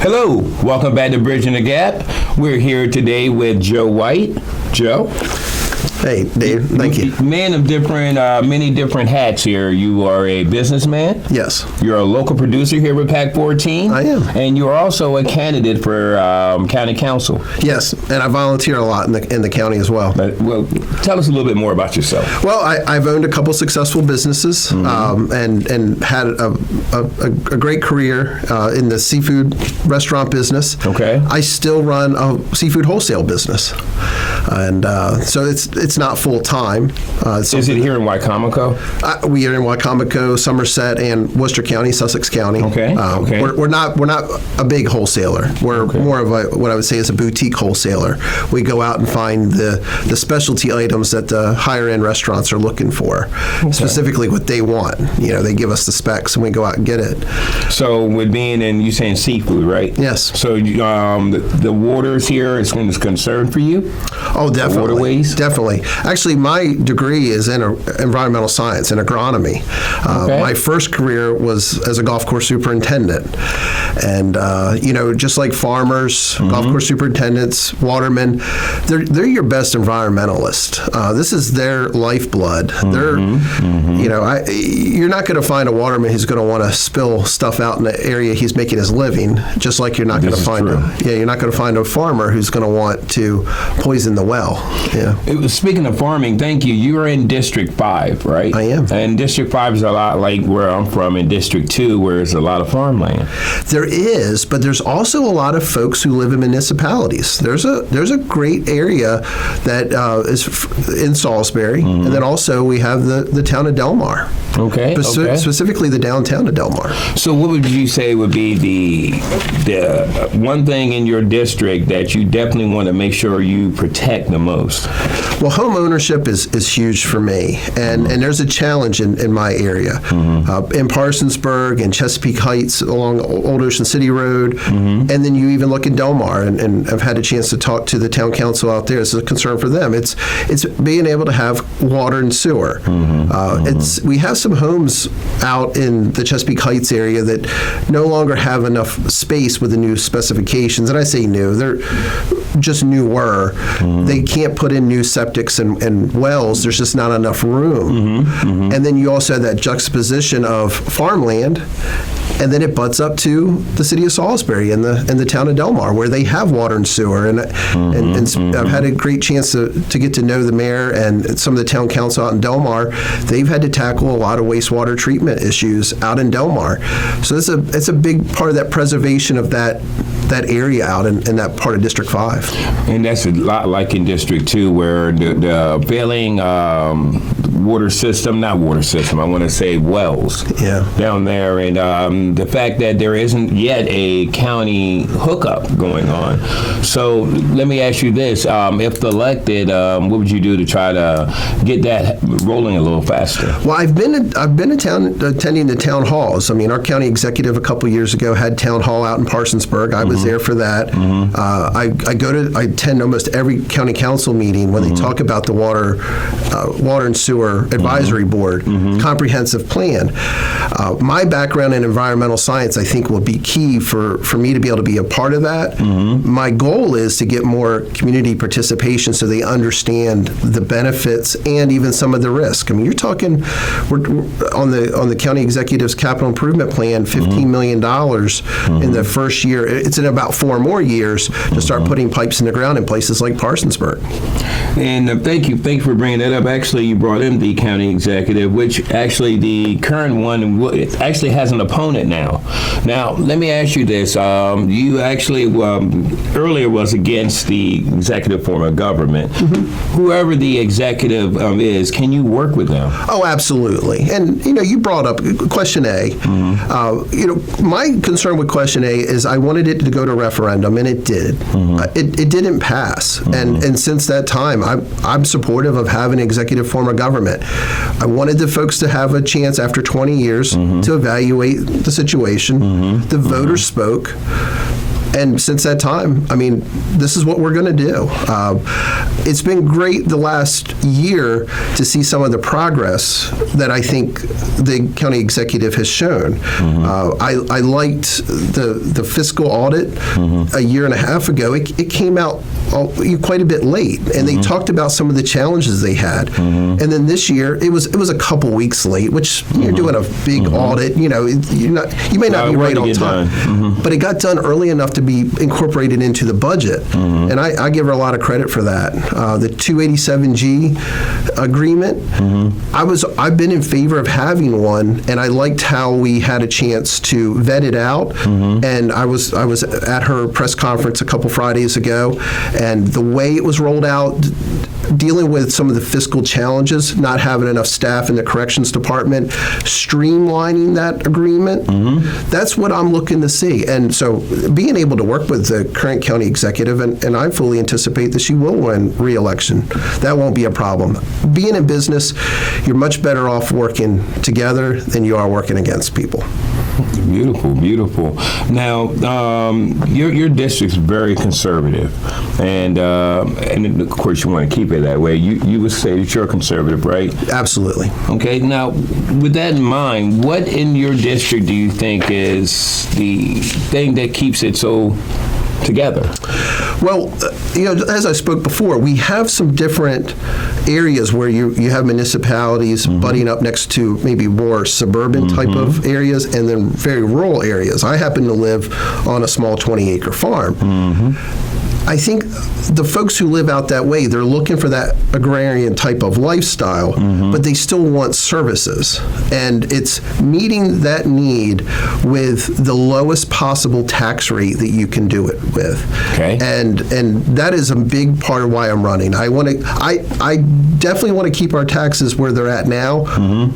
Hello, welcome back to Bridging the Gap. We're here today with Joe White. Joe? Hey, Dave, thank you. Man of many different hats here. You are a businessman. Yes. You're a local producer here with PAC 14. I am. And you're also a candidate for county council. Yes, and I volunteer a lot in the county as well. Well, tell us a little bit more about yourself. Well, I've owned a couple successful businesses and had a great career in the seafood restaurant business. Okay. I still run a seafood wholesale business. And so it's not full time. Is it here in Wicomico? We are in Wicomico, Somerset, and Worcester County, Sussex County. Okay. Okay. We're not a big wholesaler. We're more of what I would say is a boutique wholesaler. We go out and find the specialty items that the higher end restaurants are looking for, specifically what they want. You know, they give us the specs and we go out and get it. So with being in, you're saying seafood, right? Yes. So the waters here is concerned for you? Oh, definitely. Waterways? Definitely. Actually, my degree is in environmental science and agronomy. My first career was as a golf course superintendent. And, just like farmers, golf course superintendents, watermen, they're your best environmentalists. This is their lifeblood. They're, you're not going to find a waterman who's going to want to spill stuff out in the area he's making his living, just like you're not going to find you're not going to find a farmer who's going to want to poison the well. Yeah. Speaking of farming, thank you. You're in District 5, right? I am. And District 5 is a lot like where I'm from in District 2, where there's a lot of farmland. There is, but there's also a lot of folks who live in municipalities. There's a great area that is in Salisbury, and then also we have the town of Delmar. Okay. Specifically the downtown of Delmar. So what would you say would be the one thing in your district that you definitely want to make sure you protect the most? Well, home ownership is huge for me, and there's a challenge in my area. In Parsonsburg and Chesapeake Heights along Old Ocean City Road, and then you even look in Delmar, and I've had a chance to talk to the town council out there. It's a concern for them. It's being able to have water and sewer. We have some homes out in the Chesapeake Heights area that no longer have enough space with the new specifications, and I say new, they're just newer. They can't put in new septics and wells. There's just not enough room. And then you also have that juxtaposition of farmland, and then it butts up to the city of Salisbury and the town of Delmar, where they have water and sewer. And I've had a great chance to get to know the mayor and some of the town council out in Delmar. They've had to tackle a lot of wastewater treatment issues out in Delmar. So it's a big part of that preservation of that area out in that part of District 5. And that's a lot like in District 2, where the failing I want to say wells down there, and the fact that there isn't yet a county hookup going on. So let me ask you this, if elected, what would you do to try to get that rolling a little faster? Well, I've been attending the town halls. I mean, our county executive a couple years ago had town hall out in Parsonsburg. I was there for that. I attend almost every county council meeting when they talk about the water and sewer advisory board comprehensive plan. My background in environmental science, I think, will be key for me to be able to be a part of that. My goal is to get more community participation so they understand the benefits and even some of the risk. I mean, you're talking, we're on the county executive's capital improvement plan, $15 million in the first year. It's in about 4 more years to start putting pipes in the ground in places like Parsonsburg. And thank you for bringing that up. Actually, you brought in the county executive, which actually the current one actually has an opponent now. Now, let me ask you this. You actually earlier was against the executive form of government. Whoever the executive is, can you work with them? Oh, absolutely. And, you brought up question A. My concern with question A is I wanted it to go to referendum, and it did. It didn't pass. And since that time, I'm supportive of having an executive form of government. I wanted the folks to have a chance after 20 years to evaluate the situation. The voters spoke. And since that time, I mean, this is what we're going to do. It's been great the last year to see some of the progress that I think the county executive has shown. I liked the fiscal audit a year and a half ago. It came out quite a bit late, and they talked about some of the challenges they had. And then this year, it was a couple weeks late, which you're doing a big audit. You know, you may not be right on time, but it got done early enough to be incorporated into the budget, and I give her a lot of credit for that. The 287G agreement, I've been in favor of having one, and I liked how we had a chance to vet it out. And I was at her press conference a couple Fridays ago, and the way it was rolled out, dealing with some of the fiscal challenges, not having enough staff in the corrections department, streamlining that agreement, that's what I'm looking to see. And so being able to work with the current county executive, and I fully anticipate that she will win re-election, that won't be a problem. Being in business, you're much better off working together than you are working against people. Beautiful, beautiful. Now, your district's very conservative, and of course you want to keep it that way. You would say that you're conservative, right? Absolutely. Okay. Now, with that in mind, what in your district do you think is the thing that keeps it so together? Well, as I spoke before, we have some different areas where you have municipalities butting up next to maybe more suburban type of areas, and then very rural areas. I happen to live on a small 20-acre farm. I think the folks who live out that way, they're looking for that agrarian type of lifestyle, but they still want services. And it's meeting that need with the lowest possible tax rate that you can do it with. Okay. And that is a big part of why I'm running. I definitely want to keep our taxes where they're at now,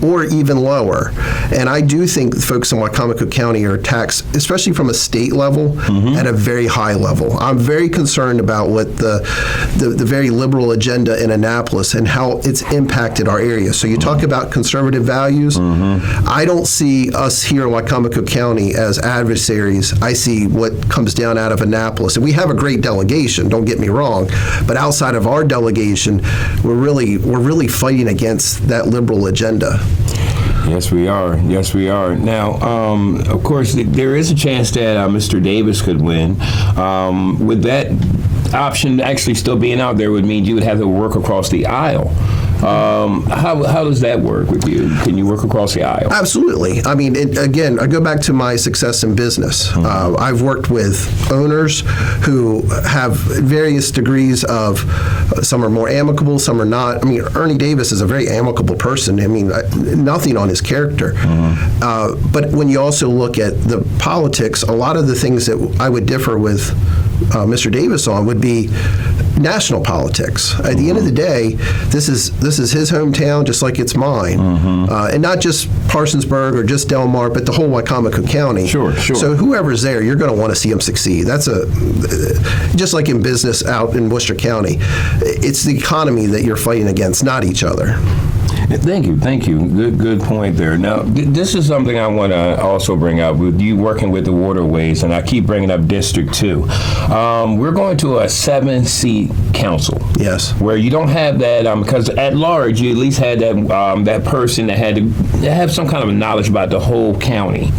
or even lower. And I do think folks in Wicomico County are taxed, especially from a state level, at a very high level. I'm very concerned about what the very liberal agenda in Annapolis and how it's impacted our area. So you talk about conservative values. I don't see us here in Wicomico County as adversaries. I see what comes down out of Annapolis. And we have a great delegation, don't get me wrong, but outside of our delegation, we're really fighting against that liberal agenda. Yes, we are. Yes, we are. Now, of course, there is a chance that Mr. Davis could win. With that option actually still being out there would mean you would have to work across the aisle. How does that work with you? Can you work across the aisle? Absolutely. I mean, again, I go back to my success in business. I've worked with owners who have various degrees of, some are more amicable, some are not. I mean, Ernie Davis is a very amicable person. I mean, nothing on his character. But when you also look at the politics, a lot of the things that I would differ with Mr. Davis on would be national politics. At the end of the day, this is his hometown, just like it's mine, and not just Parsonsburg or just Del Mar, but the whole Wicomico County. Sure. So whoever's there, you're going to want to see him succeed. That's just like in business out in Worcester County. It's the economy that you're fighting against, not each other. Thank you. Good point there. Now, this is something I want to also bring up with you working with the waterways, and I keep bringing up District 2. We're going to a 7-seat council. Yes. Where you don't have that, because at large, you at least had that person that had to have some kind of knowledge about the whole county.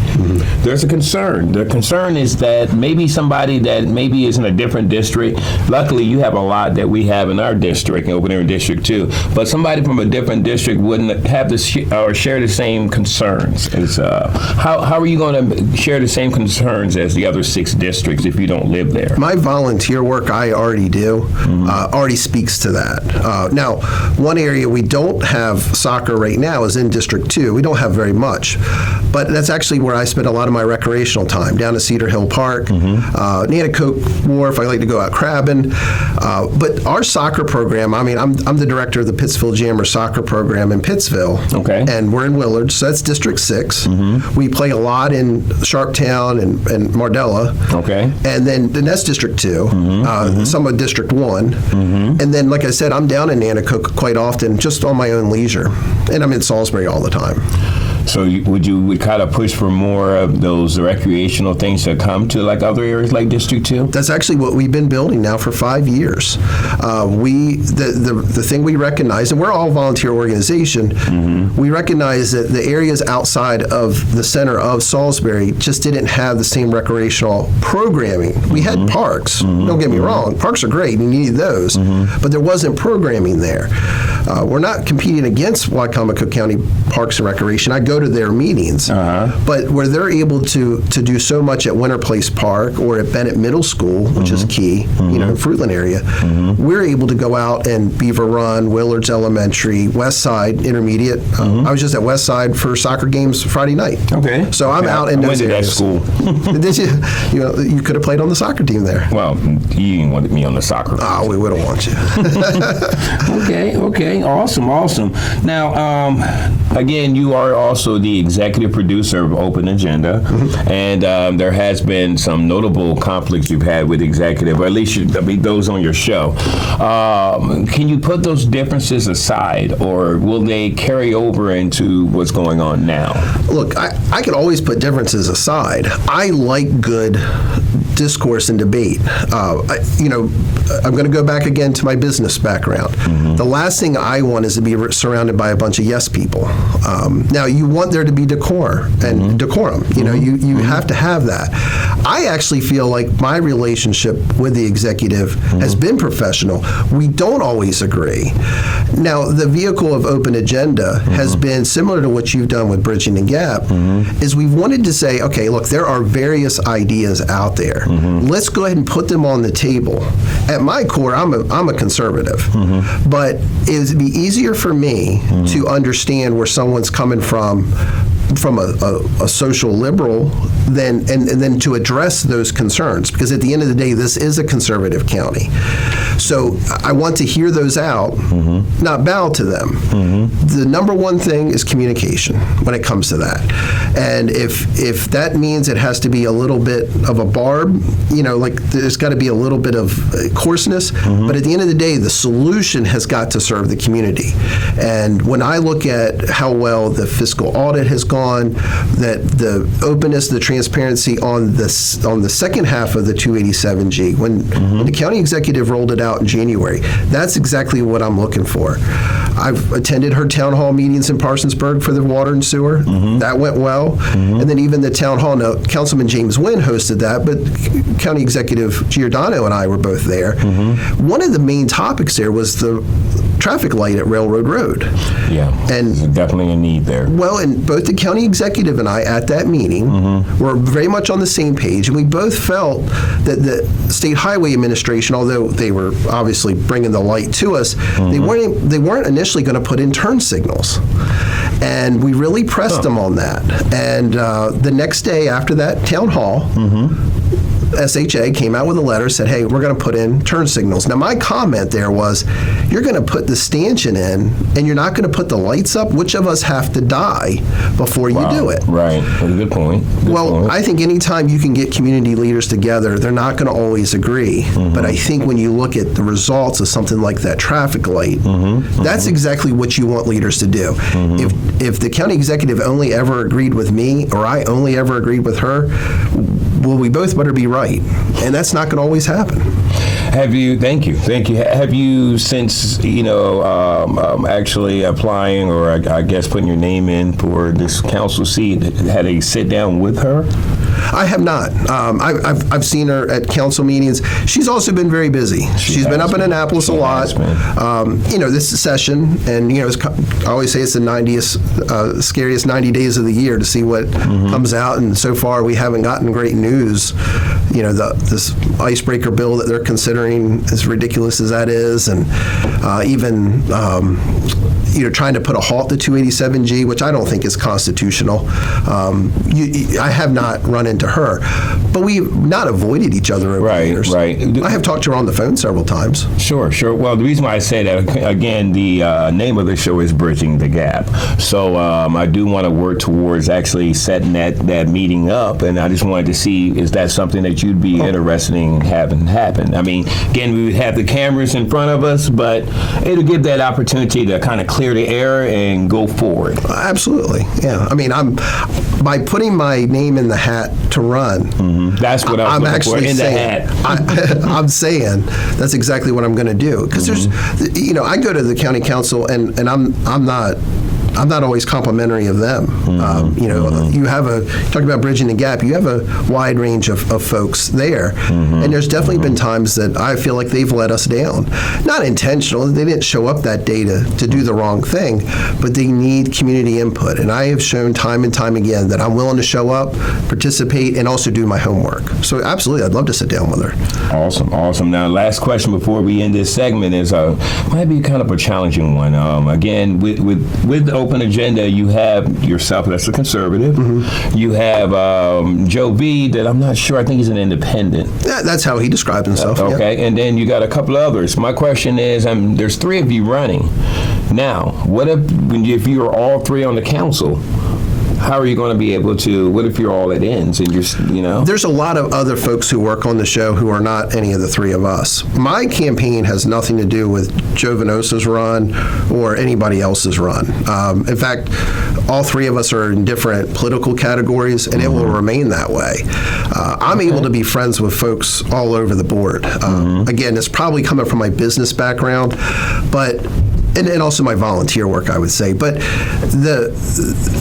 There's a concern. The concern is that maybe somebody that maybe is in a different district, luckily you have a lot that we have in our district, over there in District 2, but somebody from a different district wouldn't have to or share the same concerns. How are you going to share the same concerns as the other 6 districts if you don't live there? My volunteer work I already do already speaks to that. Now, one area we don't have soccer right now is in District 2. We don't have very much, but that's actually where I spend a lot of my recreational time, down at Cedar Hill Park, Nanticoke Wharf. I like to go out crabbing. But our soccer program, I mean, I'm the director of the Pittsville Jammers soccer program in Pittsville. Okay. And we're in Willard, so that's District 6. We play a lot in Sharptown and Mardella. Okay. And then that's District 2, some of District 1. And then, like I said, I'm down in Nanticoke quite often, just on my own leisure. And I'm in Salisbury all the time. So would you kind of push for more of those recreational things to come to like other areas like District 2? That's actually what we've been building now for 5 years. The thing we recognize, and we're all a volunteer organization, we recognize that the areas outside of the center of Salisbury just didn't have the same recreational programming. We had parks, don't get me wrong, parks are great, and you need those, but there wasn't programming there. We're not competing against Wicomico County Parks and Recreation. I go to their meetings, but where they're able to do so much at Winter Place Park or at Bennett Middle School, which is key, Fruitland area, we're able to go out and Beaver Run, Willards Elementary, West Side Intermediate. I was just at West Side for soccer games Friday night. Okay. So I'm out in those areas. I went to that school. Did you? You could have played on the soccer team there. Well, you didn't want me on the soccer team. Oh, we wouldn't want you. Okay, awesome. Now, again, you are also the executive producer of Open Agenda, and there has been some notable conflicts you've had with executive, or at least those on your show. Can you put those differences aside, or will they carry over into what's going on now? Look, I can always put differences aside. I like good discourse and debate. I'm going to go back again to my business background. The last thing I want is to be surrounded by a bunch of yes people. Now, you want there to be decorum. You have to have that. I actually feel like my relationship with the executive has been professional. We don't always agree. Now, the vehicle of Open Agenda has been similar to what you've done with Bridging the Gap, is we've wanted to say, okay, look, there are various ideas out there. Let's go ahead and put them on the table. At my core, I'm a conservative, but it would be easier for me to understand where someone's coming from a social liberal and then to address those concerns, because at the end of the day, this is a conservative county. So I want to hear those out, not bow to them. The number one thing is communication when it comes to that. And if that means it has to be a little bit of a barb, there's got to be a little bit of coarseness, but at the end of the day, the solution has got to serve the community. And when I look at how well the fiscal audit has gone, that the openness, the transparency on the second half of the 287G, when the county executive rolled it out in January, that's exactly what I'm looking for. I've attended her town hall meetings in Parsonsburg for the water and sewer. That went well. And then even the town hall, now, Councilman James Wynn hosted that, but County Executive Giordano and I were both there. One of the main topics there was the traffic light at Railroad Road. Yeah, and there's definitely a need there. Well, and both the county executive and I at that meeting were very much on the same page, and we both felt that the State Highway Administration, although they were obviously bringing the light to us, they weren't initially going to put in turn signals. And we really pressed them on that. And the next day after that town hall, SHA came out with a letter, said, hey, we're going to put in turn signals. Now, my comment there was, you're going to put the stanchion in, and you're not going to put the lights up? Which of us have to die before you do it? Right. Good point. I think anytime you can get community leaders together, they're not going to always agree. But I think when you look at the results of something like that traffic light, that's exactly what you want leaders to do. If the county executive only ever agreed with me, or I only ever agreed with her, well, we both better be right. And that's not going to always happen. Thank you. Have you, since, actually applying, or I guess putting your name in for this council seat, had a sit down with her? I have not. I've seen her at council meetings. She's also been very busy. She's been up in Annapolis a lot. This session, and I always say it's the scariest 90 days of the year to see what comes out. And so far, we haven't gotten great news. This icebreaker bill that they're considering, as ridiculous as that is, and even trying to put a halt to 287G, which I don't think is constitutional. I have not run run into her. But we've not avoided each other over the years. Right. I have talked to her on the phone several times. Sure. Well, the reason why I say that, again, the name of the show is Bridging the Gap. So I do want to work towards actually setting that meeting up, and I just wanted to see, is that something that you'd be interested in having happen? I mean, again, we would have the cameras in front of us, but it'll give that opportunity to kind of clear the air and go forward. Absolutely. Yeah. I mean, by putting my name in the hat to run, that's what I'm looking actually for, in saying, the hat. I'm saying that's exactly what I'm going to do. Because there's, I go to the county council and I'm not always complimentary of them. You talk about bridging the gap, you have a wide range of folks there. And there's definitely been times that I feel like they've let us down. Not intentional, they didn't show up that day to do the wrong thing, but they need community input. And I have shown time and time again that I'm willing to show up, participate, and also do my homework. So absolutely, I'd love to sit down with her. Awesome. Now, last question before we end this segment is might be kind of a challenging one. Again, with the open agenda, you have yourself, that's a conservative. You have Joe V, that I'm not sure, I think he's an independent. Yeah, that's how he describes himself. Okay, yeah. And then you got a couple others. My question is, there's three of you running. Now, what if you're all three on the council? How are you going to be able to, what if you're all at ends and There's a lot of other folks who work on the show who are not any of the three of us. My campaign has nothing to do with Joe Venosa's run or anybody else's run. In fact, all three of us are in different political categories, and it will remain that way. I'm able to be friends with folks all over the board. Again, it's probably coming from my business background, but and also my volunteer work, I would say. But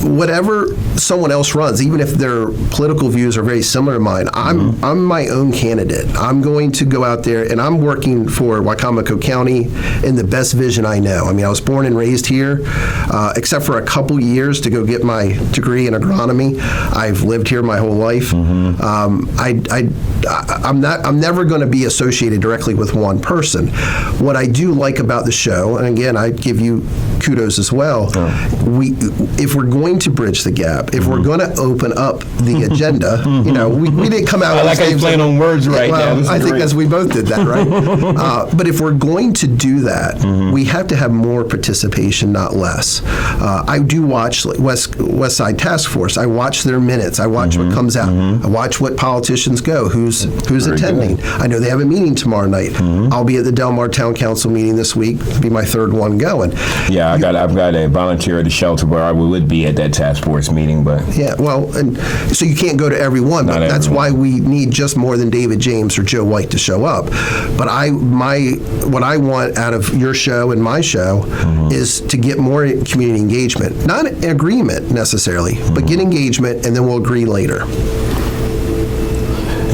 whatever someone else runs, even if their political views are very similar to mine, I'm my own candidate. I'm going to go out there, and I'm working for Wicomico County in the best vision I know. I mean, I was born and raised here, except for a couple years to go get my degree in agronomy. I've lived here my whole life. I'm never going to be associated directly with one person. What I do like about the show, and again, I give you kudos as well. If we're going to bridge the gap, if we're going to open up the agenda, we didn't come out. I like how you're playing on words right now. I think as we both did that, right? But if we're going to do that, we have to have more participation, not less. I do watch West Side Task Force. I watch their minutes. I watch what comes out. I watch what politicians go. Who's attending? Good. I know they have a meeting tomorrow night. I'll be at the Del Mar Town Council meeting this week. It'll be my third one going. Yeah, I've got a volunteer at the shelter where I would be at that task force meeting, but yeah, well, and so you can't go to every one, but that's why we need just more than David James or Joe White to show up. But what I want out of your show and my show is to get more community engagement, not agreement necessarily, but get engagement, and then we'll agree later.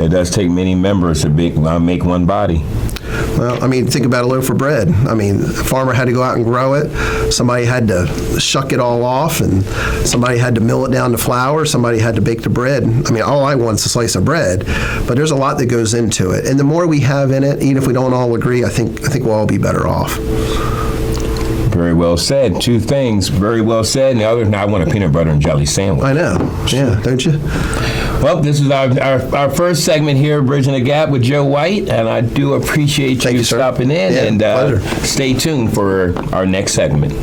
It does take many members to make one body. Well, I mean, think about a loaf of bread. I mean, a farmer had to go out and grow it. Somebody had to shuck it all off, and somebody had to mill it down to flour. Somebody had to bake the bread. I mean, all I want is a slice of bread, but there's a lot that goes into it. And the more we have in it, even if we don't all agree, I think we'll all be better off. Very well said. Two things, very well said. And the other, now I want a peanut butter and jelly sandwich. I know. Yeah, don't you? Well, this is our first segment here, Bridging the Gap with Joe White, and I do appreciate you stopping in, and pleasure. Stay tuned for our next segment.